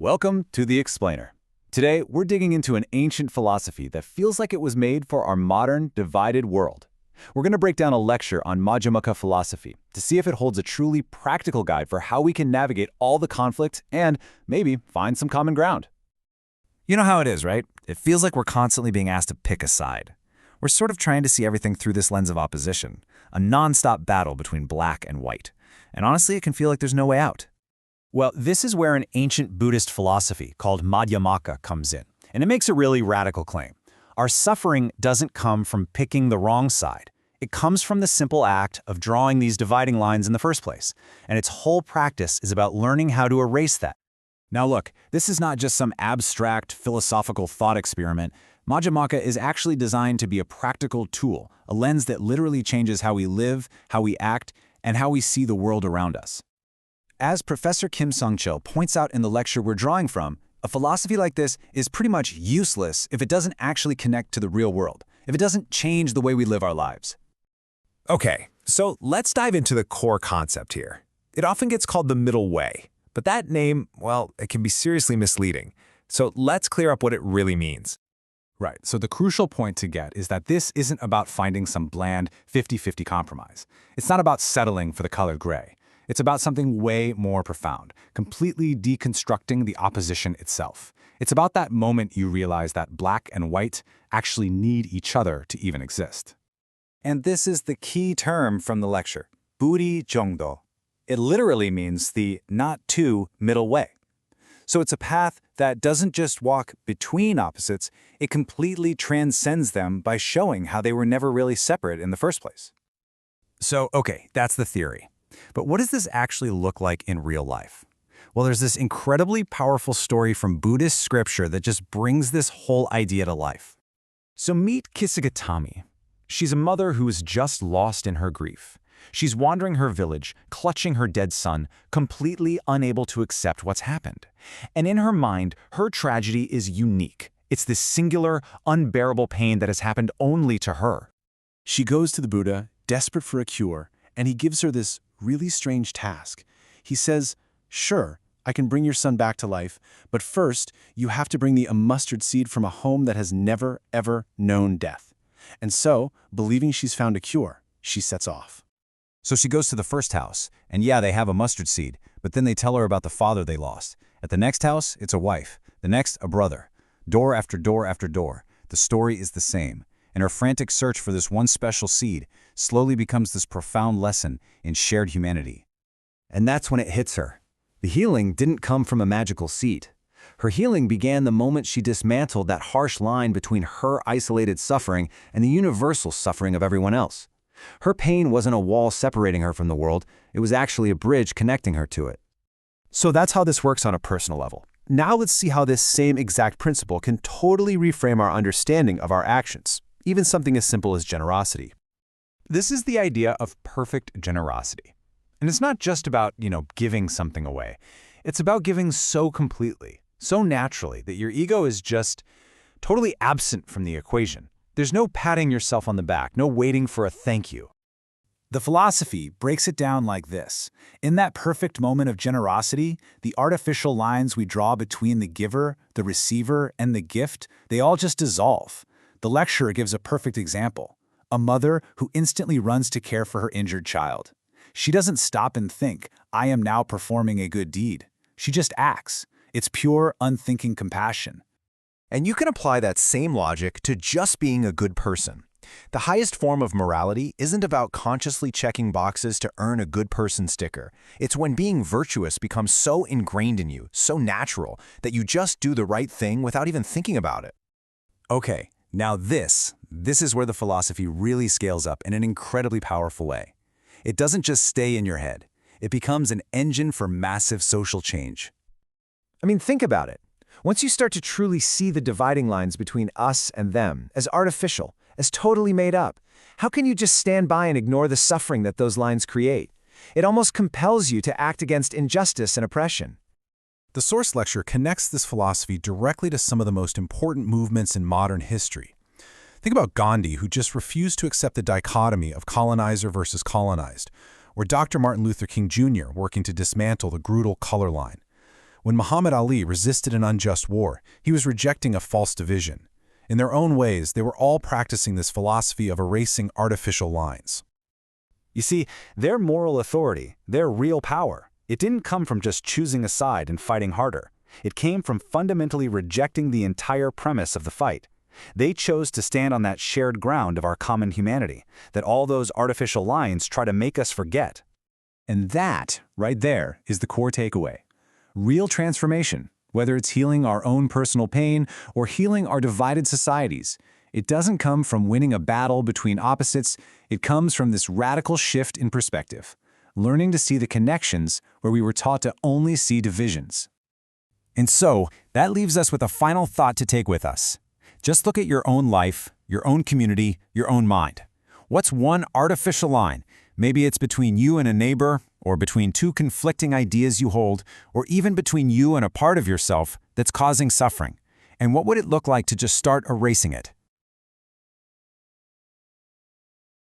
Welcome to The Explainer. Today, we're digging into an ancient philosophy that feels like it was made for our modern, divided world. We're going to break down a lecture on Madhyamaka philosophy to see if it holds a truly practical guide for how we can navigate all the conflict and maybe find some common ground. You know how it is, right? It feels like we're constantly being asked to pick a side. We're sort of trying to see everything through this lens of opposition, a non-stop battle between black and white. And honestly, it can feel like there's no way out. Well, this is where an ancient Buddhist philosophy called Madhyamaka comes in, and it makes a really radical claim. Our suffering doesn't come from picking the wrong side. It comes from the simple act of drawing these dividing lines in the first place, and its whole practice is about learning how to erase that. Now look, this is not just some abstract philosophical thought experiment. Madhyamaka is actually designed to be a practical tool, a lens that literally changes how we live, how we act, and how we see the world around us. As Professor Kim Sung-chil points out in the lecture we're drawing from, a philosophy like this is pretty much useless if it doesn't actually connect to the real world, if it doesn't change the way we live our lives. Okay, so let's dive into the core concept here. It often gets called the middle way, but that name, well, it can be seriously misleading. So let's clear up what it really means. Right, so the crucial point to get is that this isn't about finding some bland 50-50 compromise. It's not about settling for the colored gray. It's about something way more profound, completely deconstructing the opposition itself. It's about that moment you realize that black and white actually need each other to even exist. And this is the key term from the lecture, buri jongdo. It literally means the not too middle way. So it's a path that doesn't just walk between opposites, it completely transcends them by showing how they were never really separate in the first place. So, okay, that's the theory. But what does this actually look like in real life? Well, there's this incredibly powerful story from Buddhist scripture that just brings this whole idea to life. So meet Kisagatami. She's a mother who is just lost in her grief. She's wandering her village, clutching her dead son, completely unable to accept what's happened. And in her mind, her tragedy is unique. It's this singular, unbearable pain that has happened only to her. She goes to the Buddha, desperate for a cure, and he gives her this really strange task. He says, "Sure, I can bring your son back to life, but first, you have to bring me a mustard seed from a home that has never, ever known death." And so, believing she's found a cure, she sets off. So she goes to the first house, and yeah, they have a mustard seed, but then they tell her about the father they lost. At the next house, it's a wife. The next, a brother. Door after door after door. The story is the same. And her frantic search for this one special seed slowly becomes this profound lesson in shared humanity. And that's when it hits her. The healing didn't come from a magical seed. Her healing began the moment she dismantled that harsh line between her isolated suffering and the universal suffering of everyone else. Her pain wasn't a wall separating her from the world, it was actually a bridge connecting her to it. So that's how this works on a personal level. Now let's see how this same exact principle can totally reframe our understanding of our actions, even something as simple as generosity. This is the idea of perfect generosity. And it's not just about, giving something away. It's about giving so completely, so naturally that your ego is just totally absent from the equation. There's no patting yourself on the back, no waiting for a thank you. The philosophy breaks it down like this. In that perfect moment of generosity, the artificial lines we draw between the giver, the receiver, and the gift, they all just dissolve. The lecturer gives a perfect example. A mother who instantly runs to care for her injured child. She doesn't stop and think, "I am now performing a good deed." She just acts. It's pure, unthinking compassion. And you can apply that same logic to just being a good person. The highest form of morality isn't about consciously checking boxes to earn a good person sticker. It's when being virtuous becomes so ingrained in you, so natural, that you just do the right thing without even thinking about it. Okay, now this is where the philosophy really scales up in an incredibly powerful way. It doesn't just stay in your head. It becomes an engine for massive social change. I mean, think about it. Once you start to truly see the dividing lines between us and them as artificial, as totally made up, how can you just stand by and ignore the suffering that those lines create? It almost compels you to act against injustice and oppression. The source lecture connects this philosophy directly to some of the most important movements in modern history. Think about Gandhi, who just refused to accept the dichotomy of colonizer versus colonized, or Dr. Martin Luther King Jr. working to dismantle the brutal color line. When Muhammad Ali resisted an unjust war, he was rejecting a false division. In their own ways, they were all practicing this philosophy of erasing artificial lines. You see, their moral authority, their real power, it didn't come from just choosing a side and fighting harder. It came from fundamentally rejecting the entire premise of the fight. They chose to stand on that shared ground of our common humanity, that all those artificial lines try to make us forget. And that, right there, is the core takeaway. Real transformation, whether it's healing our own personal pain or healing our divided societies, it doesn't come from winning a battle between opposites, it comes from this radical shift in perspective, learning to see the connections where we were taught to only see divisions. And so, that leaves us with a final thought to take with us. Just look at your own life, your own community, your own mind. What's one artificial line? Maybe it's between you and a neighbor, or between two conflicting ideas you hold, or even between you and a part of yourself that's causing suffering. And what would it look like to just start erasing it?